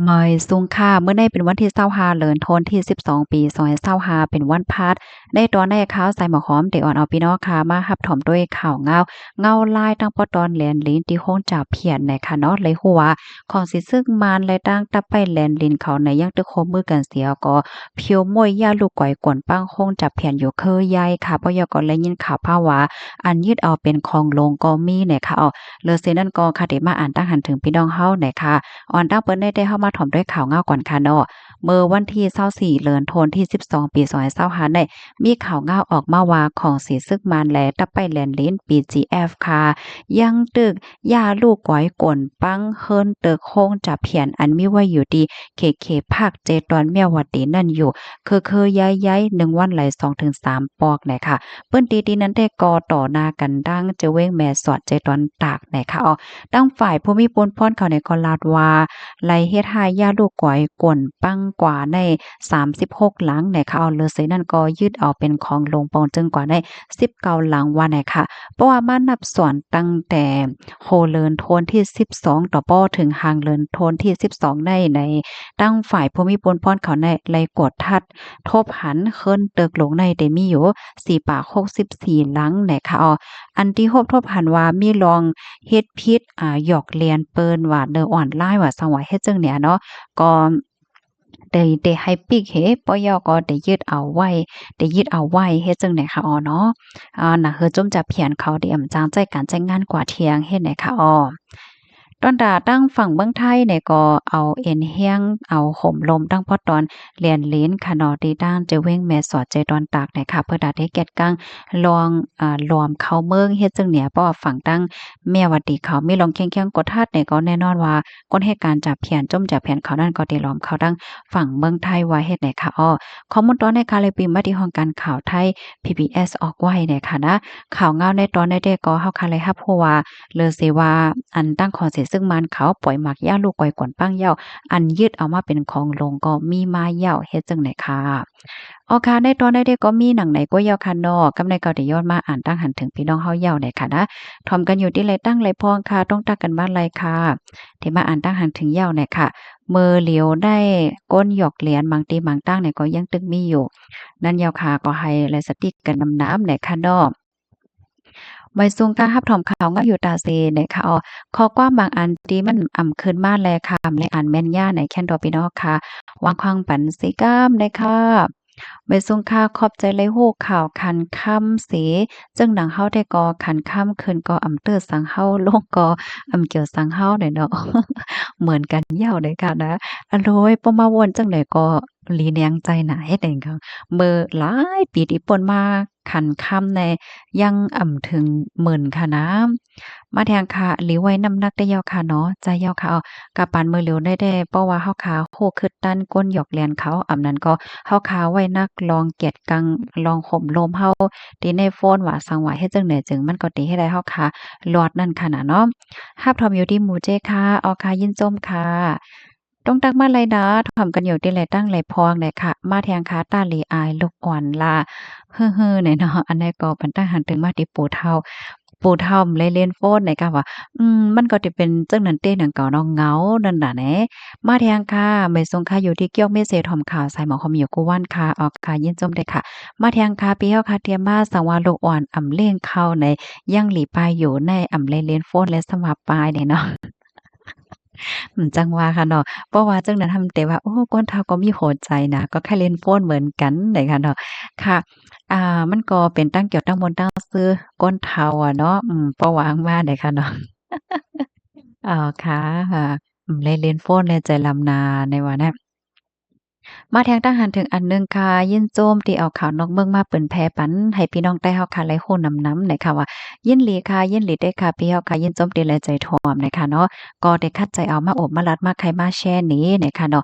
มอยซุงค่ะเมื่อในเป็นวันที่25เดือนธันวาคมที่12ปี2025เป็นวันพฤหัสในตอนในข่าวใส่หมอหอมเด็กอ่อนเอาพี่น้องค่ะมารับถมด้วยข่าวเงาลายตั้งปอตอนแหลนลิ้นที่โค้งจากเพียนในค่ะเนาะเลยหัวของสิซึ่งมานและตั้งตับไปแหลนลิ้นเขาในยังตึกโคมือกันเสียก็เพียวมวยย่าลูกก่อยกวนปั้งโค้งจับเพียนอยู่เคยใหญ่ค่ะปยก็เลยยินข่าวภาวะอันยึดเอาเป็นของลงก็มีเนี่ยค่ะเลอเซนั่นก็ค่ะที่มาอ่านตั้งหันถึงพี่น้องเฮาเนี่ยค่ะ ออนตั้งเปิ้นได้เข้ามาถ่อมด้วยข่าวเงาก่อนค่ะเนาะเมื่อวันที่24เดือนธันวาคมที่12ปี2025ได้มีข่าวเงาออกมาว่าของสีซึกมานแลตับไปแลนลิ้น BGF ค่ะยังตึกย่าลูกก้อยก่นปังเฮิรนตึกโคงจับเพียนอันมีไว้อยู่ดีเคภาคเจตอนแมววัดดีนั่นอยู่คือย้ายๆ1วันไหล2-3ปอกเนี่ยค่ะเปิ้นตีนั้นได้กอต่อหน้ากันดังจะเว้งแม่สอดเจตอนตากเนี่ยค่ะตั้งฝ่ายผู้มีปนพรเขาในก็ลาดว่าไล่เฮ็ดให้ย่าลูกก๋อยก่นปังกว่าใน36หลังในค่ะเอาเลยเสนั่นก็ยึดเอาเป็นของลงปองจึงกว่าใน19หลังว่าไหนค่ะเพราะว่ามานับส่วนตั้งแต่โฮเลินโทนที่12ต่อป้อถึงหางเลินโทนที่12ในตั้งฝ่ายผู้มีปนพรเขาในไล่กดทัดทบหันเคินตึกลงในได้มีอยู่4ปาก64หลังไหนค่ะอันที่ทบหันว่ามีลองเฮ็ดพิษหยอกเลียนเปิ้นว่าเด้ออ่อนลายว่าสังว่าเฮ็ดจังเนี่ยเนาะก็ได้ให้ปิกเฮปอยก็ได้ยึดเอาไว้เฮ็ดจังไหนคะเนาะน่ะคือจมจะเพียนเขาได้อำจางใจการใจงานกว่าเที่ยงเฮ็ดไหนคะตอนดาตั้งฝั่งเมืองไทยเนี่ยก็เอาเอ็นเฮียงเอาห่มลมตั้งพอตอนเรียนเลนค่ะเนาะที่ด้านจะเว้งแม่สอดใจตอนตากเนี่ยค่ะเพื่อดาได้แกดกังลองลอมเข้าเมืองเฮ็ดจังเนี่ยเพราะว่าฝั่งตั้งแม่วัดดีเขามีลองแข้งๆกดทัดเนี่ยก็แน่นอนว่าคนเหตุการณ์จับเพียนจมจับเพียนเขานั่นก็ได้ล้อมเขาดังฝั่งเมืองไทยว่าเฮ็ดไหนค่ะข้อมูลตอนในค่ะเลยปีมาที่ห้องการข่าวไทย PBS ออกไว้เนี่ยค่ะนะข่าวเงาในตอนในได้ก็เฮาค่ะเลยรับเพราะว่าเลยสิว่าอันตั้งขอเสียซึ่งมันเขาปล่อยหมักย่าลูกก่อยก่อนปั้งเหย้าอันยึดเอามาเป็นของลงก็มีมาเหย้าเฮ็ดจังไหนค่ะค่ะในตอนใดๆก็มีหนังไหนก็เหย้าค่ะเนาะกำในก็ได้ย้อนมาอ่านตั้งหันถึงพี่น้องเฮาเหย้าได้ค่ะนะถ่อมกันอยู่ที่ไรตั้งไรพองค่ะต้องตักกันบ้านไรค่ะที่มาอ่านตั้งหันถึงเหย้าเนี่ยค่ะมือเหลียวได้ก้นหยอกเหรียญบางตีบางตั้งเนี่ยก็ยังตึกมีอยู่นั่นเหย้าค่ะก็ให้ไลสติกกันน้ำๆเนี่ยค่ะเนาะ ไว้ทรงการับถอมข่าวงาอยู่ตาเซเนี่ยค่ะข้อความบางอันที่มันขึ้นมาแลค่ะและอ่านแม่นยาในแคนดอพี่น้องค่ะวางควางปันสิกามเลยค่ะไว้ทรงค่าขอบใจเลยฮู้ข่าวคันค่ำเสจึงดังเฮาได้ก่อคันค่ำคืนก่อเตื้อสังเฮาลงก่อเกี่ยวสังเฮาเนี่ยเนาะเหมือนกันยาวเลยค่ะนะอะโลยปอมาวนจังได๋ก็หลีแนงใจหนาเฮ็ดจั่งค่ะเมื่อหลายปีที่ผ่านมาคันค่ำใน ยังถึงหมื่นค่ะนะมาแทงค่ะหรือไว้น้ำหนักได้ยาวค่ะเนาะใจยาวค่ะกะปานมือเหลียวได้เพราะว่าเฮาขาโคขึ้นตั้นก้นหยอกแลนเขานั้นก็เฮาขาไว้นักลองเกียดกังลองห่มลมเฮาที่ในโฟนว่าสังว่าเฮ็ดจังได๋จึงมันก็ติให้ได้เฮาขาหลอดนั่นค่ะน่ะเนาะฮับทอมอยู่ที่หมู่เจค่ะค่ะยินส้มค่ะต้องตักมาเลยนะถอมกันอยู่ที่ไหลตั้งไหลพองเลยค่ะมาแทงคาตาลีอายลูกอ่อนล่ะ เฮ้อๆเนี่ยเนาะอันใดก็ปันตาหันถึงมาที่ปู่เฒ่าเลยเล่นโฟนไหนกะว่ามันก็สิเป็นจังนั้นเต้หนังเก่าเนาะเหงานั่นน่ะแหน่มาแทงค่ะไม่ทรงค่ะอยู่ที่เกี้ยวเมเสถ่อมข่าวใส่หมอหอมอยู่กูว่านค่ะค่ะยินจมเด้อค่ะมาแทงค่ะพี่เฮาค่ะเตรียมมาสังวาลูกอ่อนเล่งเข้าในยังหลีปายอยู่ในเลยเล่นโฟนและสวับปายเนี่ยเนาะ จังว่าค่ะเนาะเพราะว่าจังนั้นทำแต่ว่าโอ้คนเฒ่าก็มีหัวใจนะก็แค่เล่นโฟนเหมือนกันได้ค่ะเนาะค่ะมันก็เป็นตั้งเกี่ยวตั้งบนตั้งซื่อก้นเฒ่าอะเนาะเพราะว่ามาได้ค่ะเนาะค่ะเล่นโฟนในใจลำนาในว่าแน มาแทงทหารถึงอันหนึ่งค่ะยินโจมที่เอาข่าวนอกเมืองมาเปิ้นแผ่ปันให้พี่น้องได้เฮาค่ะหลายคนนำๆนะคะว่ายินหลีค่ะยินหลีเด้อค่ะพี่เฮาค่ะยินโจมตีแลใจถ่อมนะคะเนาะก็ได้คัดใจเอามาโอบมารัดมาไขมาแช่นี้นะคะเนาะ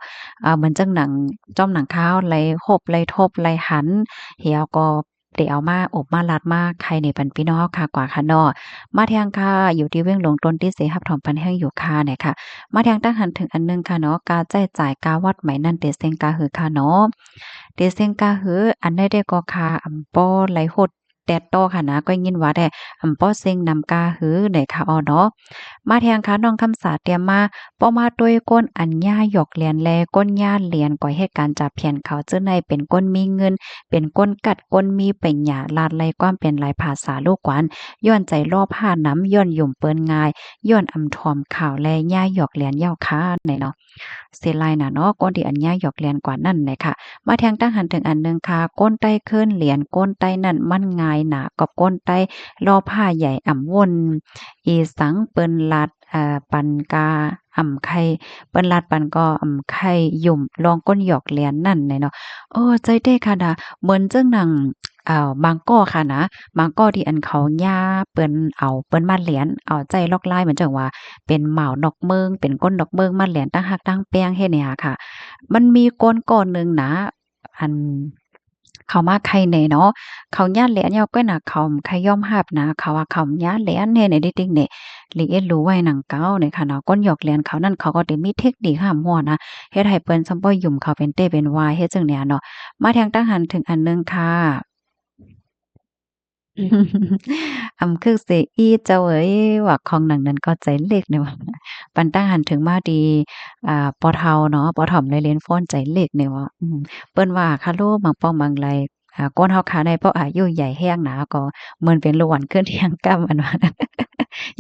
เหมือนจังหนังจ้อมหนังข้าวไหลโฮบไหลทบไหลหันเหี่ยวก็ได้เอามาโอบมารัดมาไข่ในปันพี่น้องค่ะกว่าค่ะเนาะมาแทงค่ะอยู่ที่เว้งหลงตนที่เสรับถอมปันแห้งอยู่ค่ะเนี่ยค่ะ มาทางตั้งหันถึงอันหนึงค่ะเนาะกาแจ้จ่ายกาวัดไหมนั่นเตเซ็งกาหือค่ะเนาะเตเซ็งกาหืออันใดได้ก็ค่ะป้อไหลโหด แต่โตค่ะนะก็ยินว่าได้ป้อเซ็งนำกาหือได้ค่ะอ้อเนาะมาแทงค่ะน้องคำสาเตรียมมาป้อมาด้วยก้นอัญญาหยอกเลียนแลก้นญาเลียนก่อเหตุการณ์จับเพียนเขาจื้อในเป็นก้นมีเงินเป็นก้นกัดก้นมีเป็นหยาลาดไลความเป็นหลายภาษาลูกกวนย้อนใจรอบผ้าน้ำย้อนหยุ่มเปิ้นงายย้อนอำทอมข่าวแลย่าหยอกเลียนเย้าค้าไหนเนาะเสียลายน่ะเนาะก้นที่อัญญาหยอกเลียนกว่านั่นเลยค่ะมาแทงตั้งหันถึงอันนึงค่ะก้นใต้ขึ้นเหรียญก้นใต้นั่นมันงายหนากับก้นใต้รอผ้าใหญ่อ่ำวนอีสังเปิ้นลัดปันกาไข่เปิ้นลัดปันก็ไข่หยุ่มลองก้นหยอกเลียนนั่นเนาะใจเด้ค่ะดาเหมือนจังหนังบางก้อค่ะนะบางก้อที่อันเขาย่าเปิ้นเอาเปิ้นมาเหรียญเอาใจลอกลายเหมือนจังว่าเป็นเหมานอกเมืองเป็นก้นดอกเมืองมาเหรียญตั้งหักตั้งแป้งเฮ็ดเนี่ยค่ะมันมีก้นก้อนหนึ่งนะอันเขามาใครแหน่เนาะเขาญาติแหลนยอก็น่ะเขาใครยอมรับนะเขาว่าเขาญาติแหลนแน่ในติ๊กๆเนี่ยลีเอ็ดรู้ไว้หนังเก้าเนี่ยค่ะเนาะก้นหยอกแหลนเขานั่นเขาก็ได้มีเทคนิคห้ามหัวนะเฮ็ดให้เปิ้นซัมบ่ยุ่มเขาเป็นเต้เป็นวายเฮ็ดจังเนี่ยเนาะมาแทงตั้งหันถึงอันนึงค่ะ คือเสอีเจ้าเอ๋ยว่าของหนังนั้นก็ใจเล็กเนี่ยว่าปันตั้งหันถึงมาดีปอเฒ่าเนาะปอถ่อมเลยเรียนฟ้อนใจเล็กเนี่ยว่าเปิ้นว่าคาโลบางป้องบางไรก้นเฮาขาได้เพราะอายุใหญ่แห้งหนาก็เหมือนเป็นโลหวันขึ้นเที่ยงก้ำอันว่า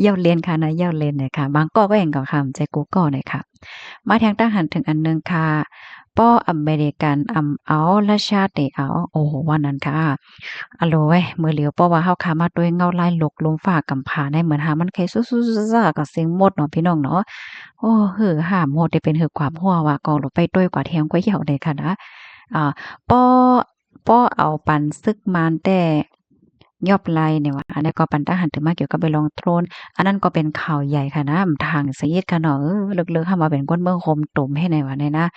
เย้าเรียนค่ะนะเย้าเรียนเนี่ยค่ะบางก็เห็นก็คำใจกูก็เนี่ยค่ะมาทางตั้งหันถึงอันหนึงค่ะป้ออเมริกันเอาและชาติเอาโอ้โฮว่านั้นค่ะ อะโหลเว้ยมื้อเหลียวเพราะว่าเฮาขามาด้วยเงาลายหลกลมฟ้ากำผาได้เหมือนหามันไขซูๆซ่าๆก็เสียงหมดเนาะพี่น้องเนาะโอ้หือหาหมดได้เป็นหือความหัวว่าก็ลงไปด้วยกว่าเทียมกว่าเหยาได้ค่ะนะอ่าป้อเอาปันซึกมานแต่ยอบไลเนี่ยว่าอันนี้ก็ปันทหารถึงมาเกี่ยวกับไปลองโทรนอันนั้นก็เป็นข่าวใหญ่ค่ะนะทางสะยิดค่ะเนาะลึกๆเข้ามาเป็นก้นเมืองโฮมตุ่มให้ไหนว่าแน่นะ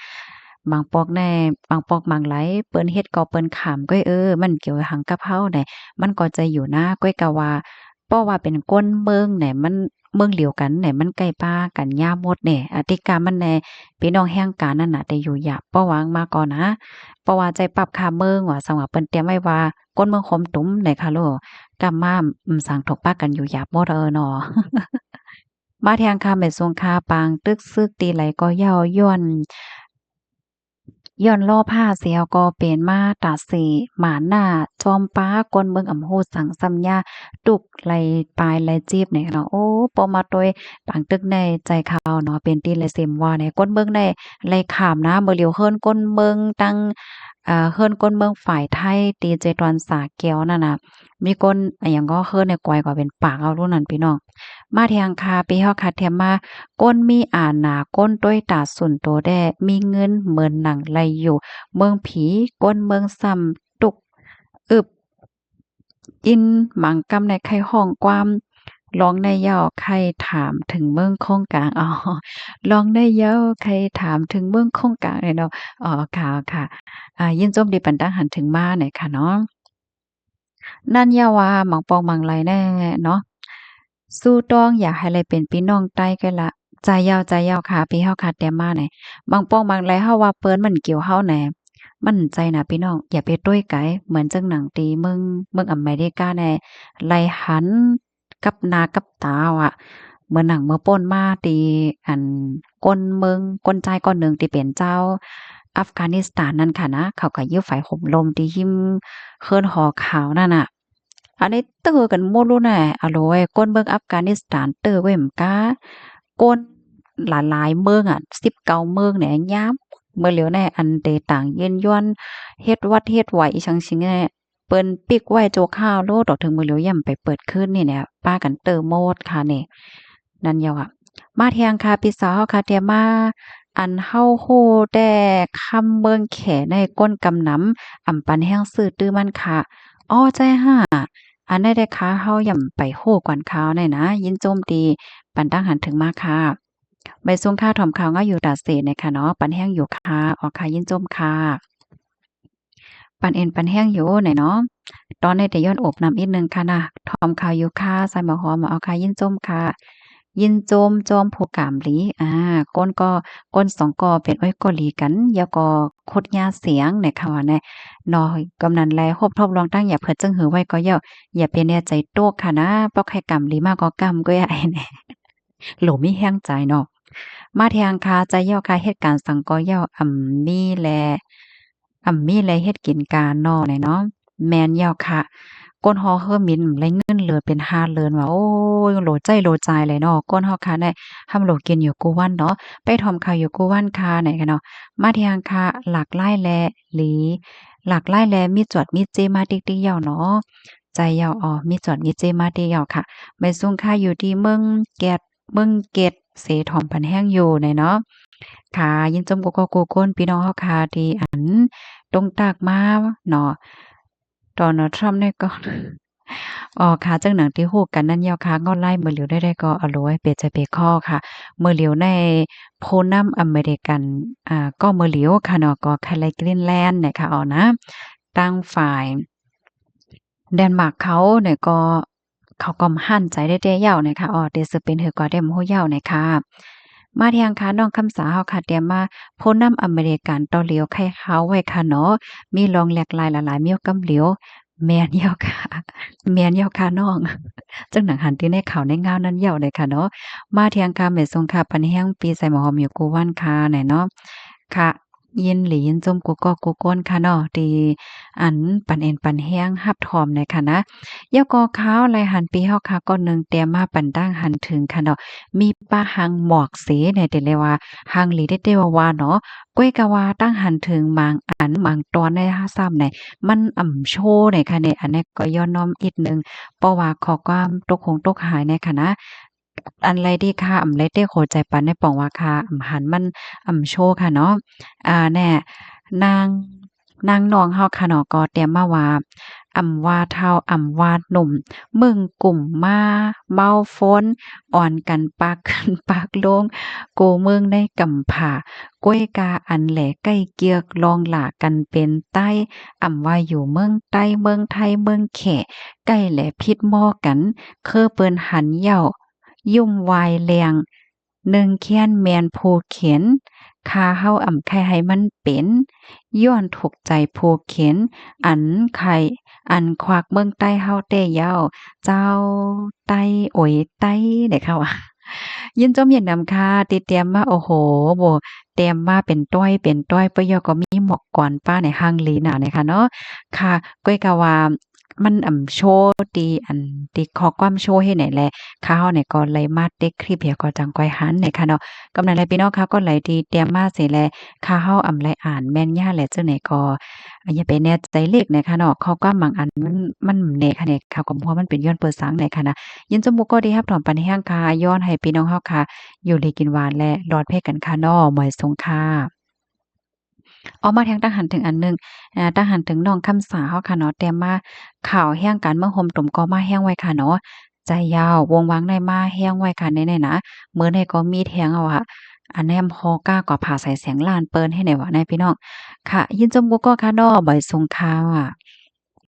บางปอกแน่บางปอกบางไหลเปิ้นเฮ็ดก็เปิ้นขามก้อยมันเกี่ยวหังกับเฮาแหน่มันก็จะอยู่นะก้อยกะว่าเพราะว่าเป็นก้นเมืองแหน่มันเมืองเดียวกันแหน่มันใกล้ป้ากันยามหมดแหน่อติกามันแหน่พี่น้องแห่งกานั่นน่ะแต่อยู่หยาบเพราะว่ามาก่อนนะเพราะว่าใจปรับค่าเมืองว่าสังว่าเปิ้นเตรียมไว้ว่าก้นเมืองคมตุ้มไหนคะโลกำมาสร้างถกปากันอยู่หยาบหมดเนาะมาแทงคาแม่ทรงคาปางตึกซึกตีไหลก็เย้าย้อนล่อผ้าเสียวก็เป็นมาตาสีหมาหน้าจอมป้ากวนเบิ่งอำโหสังสัญญาตุกไหลปลายไหลจีบเนี่ยเนาะโอ้ปอมาโดยปางตึกในใจเขาเนาะเป็นตีเลยเสมว่าในก้นเบิ่งได้ไหลขามนะเมื่อเหลียวเฮิรนก้นเบิ่งตั้งเฮิรนก้นเบิ่งฝ่ายไทยตีเจตอนสาแก้วนั่นน่ะมีก้นอะหยังก็เฮิรนเนี่ยกวยกว่าเป็นปากเอารุ่นนั้นพี่น้องมาแทงคาปีเฮาคัดแถมมาก้นมีอาหนาก้นด้วยตาส่วนโตแด้มีเงินเหมือนหนังไหลอยู่เมืองผีก้นเมืองซ้ำตุกอึบอินหมังกำในไข่ห้องความร้องในเหย้าใครถามถึงเมืองคงกลางอ๋อร้องในเหย้าใครถามถึงเมืองคงกลางเลยเนาะอ๋อค่ะยินจมดีปันตั้งหันถึงมาหน่อยค่ะเนาะ นั่นอย่าว่าหมังปองหมังไหลแน่เนาะสู้ต้องอยากให้เลยเป็นพี่น้องใต้กันละใจยาวค่ะพี่เฮาค่ะแต่มาไหนบางป้องบางไรเฮาว่าเปิ้นมันเกี่ยวเฮาแหน่มันใจนะพี่น้องอย่าไปต้วยไกเหมือนจังหนังตีเมืองอเมริกาแน่ไล่หันกับหน้ากับตาอะเหมือนหนังเมื่อป่นมาตีอันก้นเมืองก้นใจก้อนหนึ่งที่เป็นเจ้าอัฟกานิสถานนั่นค่ะนะเขาก็ยื้อฝ่ายห่มลมที่หิมเคินหอขาวนั่นน่ะ อันนี้เตื้อกันหมดรู้แน่อะโลยก้นเมืองอัฟกานิสถานเตื้อเว้ยมกาก้นหลายๆเมืองอะ19เมืองเนี่ยยามเมื่อเหลียวแน่อันเตต่างเย็นย้อนเฮ็ดวัดเฮ็ดไหวอีชังชิงแน่เปิ้นปิกไว้โจกข้าวโลดอกถึงมื้อเหลียวย่ำไปเปิดขึ้นนี่เนี่ยป้ากันเตื้อหมดค่ะนี่นั่นยาวอะมาเที่ยงค่ะพี่สาวค่ะเที่ยมาอันเฮาฮู้แต่คำเมืองแขในก้นกำนำอำปันแห้งซื้อตื้อมันค่ะอ้อใจห่า อันได้ได้ค่ะเฮาย่ำไปโ้กวนข้าวหน่อยนะยินโจมตีปันตั้งหันถึงมาค่ะใบซุงค่าถ่อมข่าวก็อยู่ตาเสเนี่ยค่ะเนาะปันแห้งอยู่ค่ะออกค่ะยินโจมค่ะปันเอ็นปันแห้งอยู่ไหนเนาะตอนในแต่ย้อนอบน้ำอีกนึงค่ะนะถ่อมข่าวอยู่ค่ะใส่หมอหอมมาเอาค่ะยินโจมค่ะ ยินโจมจอมผู้กามหลีก้นก็ก้นสองก็เป็นอ้อยก็หลีกันยาก็คดยาเสียงในค่ะว่าแน่เนาะกำนันแลฮบทบลองตั้งอย่าเพิ่นจึงหือไว้ก็อย่าเป็นแน่ใจโตกค่ะนะปอกให้กำหลีมากก็กำก็อย่าไอ้แน่โหลมีแห้งใจเนาะมาแทงคาใจเย่าคาเหตุการณ์สังก็เย่ามีแลเฮ็ดกินการเนาะเนี่ยเนาะแม่นเย่าค่ะก้นฮอเฮอมินไรเงินเหลือเป็น5เรือนว่าโอ้ยโหลใจโหลใจเลยเนาะก้นฮอค่ะได้ทำโหลกินอยู่กูวันเนาะไปทอมข้าวอยู่กูวันค่ะไหนกันเนาะมาเทียงค่ะหลากหลายแลหลีหลากหลายแลมีจวดมีเจมาติ๊กๆเหย้าเนาะใจเหย้าอ๋อมีจวดมีเจมาติ๊กเหย้าค่ะไม่ซุงค่าอยู่ที่เมืองเกตเสถอมปันแห้งอยู่ในเนาะค่ะยินจมกกกูก้นพี่น้องเฮาค่ะที่ตรงตากมาเนาะโดนัลด์ทรัมป์เนี่ยก็อ๋อค่ะจังหนังที่ฮู้กันนั่นยาวค่ะก็ไล่มื้อเหลียวได้ก็เอาโลไว้เป็ดใจเป็ดข้อค่ะมื้อเหลียวในโพนัมอเมริกันก็มื้อเหลียวค่ะเนาะก็แคลิกรีนแลนด์เนี่ยค่ะเอานะตั้งฝ่ายเดนมาร์กเขาเนี่ยก็เขาก็หั่นใจได้แต่ยาวเนี่ยค่ะเดซือเป็นหือก็ได้มโหยาวเนี่ยค่ะมาเที่ยงค่ะน้องคำสาเฮาค่ะเตรียมมาโพนำอเมริกันต่อเหลียวไข่ขาวไว้ค่ะเนาะมีรองแหลกหลายหลายๆมีกำเหลียวแม่นยาวค่ะแม่นยาวค่ะน้องจังหนังหันที่ในข่าวในงาวนั้นยาวเลยค่ะเนาะมาเที่ยงค่ะแม่ทรงค่ะปันแห้งปีใส่หมอหอมอยู่กูวันค่ะไหนเนาะค่ะยินหลียินจมกูก็กูก้นค่ะเนาะดีปันเอ็นปันแห้งฮับทอมในค่ะนะยากอข้าวไรหันปีเฮาค่ะก็นึงเตรียมมาปันตั้งหันถึงค่ะเนาะมีป้าหังหมอกเสเนี่ยเดเลยว่าหังหลีได้เตว่าเนาะก้วยกะว่าตั้งหันถึงบางตอนในฮาซ้ำเนี่ยมันโชว์ในค่ะเนี่ยอันนี้ก็ย้อนน้อมอีกนึงเพราะว่าขอความตกคงตกหายในค่ะนะอันไรดีค่ะไรเต้โคใจปันในป่องว่าค่ะหันมันโชว์ค่ะเนาะแน่นางนางน้องเฮาค่ะเนาะก็เตรียมมาว่าว่าเฒ่าว่าหนุ่มมึงกลุ่มมาเมาฝนอ่อนกันปากขึ้นปากลงโกเมืองในกำผาก้วยกาอันแหลใกล้เกียกลองหลากันเป็นใต้ว่าอยู่เมืองใต้เมืองไทยเมืองแขใกล้แหลพิษหม้อกันคือเปิ้นหันเหย้ายุ่มวายแรงหนึ่งแค้นแมนผู้เข็นคาเฮาไข่ให้มันเป็นย้อนถูกใจผู้เข็นอันไข่ควักเมืองใต้เฮาแต่เย้าเจ้าใต้โอยใต้ได้ค่ะว่ายินจมเย็นนำค่ะติเตรียมมาโอ้โฮบ่เตรียมมาเป็นต้อยปะยอก็มีหมอกก่อนป้าในห้างลีน่ะนะคะเนาะค่ะก้อยกะว่ามันโชว์ตีตีข้อความโชว์เฮ็ดไหนแหละค่ะเฮาเนี่ยก็เลยมาเต็กคลิปเหี่ยก็จังก้อยหันเนี่ยค่ะเนาะกำนันแลพี่น้องค่ะก็ไหลดีเตรียมมาสิแลค่ะเฮาไหลอ่านแม่นยาแหละจังไหนก็อย่าไปแน่ใจเลขนะคะเนาะข้อความบางอันมันแน่ค่ะเนี่ยค่ะก็เพราะมันเป็นย้อนเปิดสังเนี่ยค่ะนะยินจมูกก็ดีครับถอนปันแห้งค่ะย้อนให้พี่น้องเฮาค่ะอยู่ดีกินหวานและรอดเพศกันค่ะเนาะหมอยสงค่ะออกมาแทงตั้งหันถึงอันหนึ่งตั้งหันถึงน้องคำสาเฮาค่ะเนาะแต่มาข่าวแห้งการเมืองห่มตุ่มก็มาแห้งไว้ค่ะเนาะใจยาววงวางในมาแห้งไว้ค่ะในๆนะมื้อในก็มีแทงเอาค่ะอันแนมฮอก้ากว่าผ่าใส่แสงล้านเปิ้นให้ไหนวะในพี่น้องค่ะยินจมกุก็ค่ะเนาะบ่อยสงค่ะ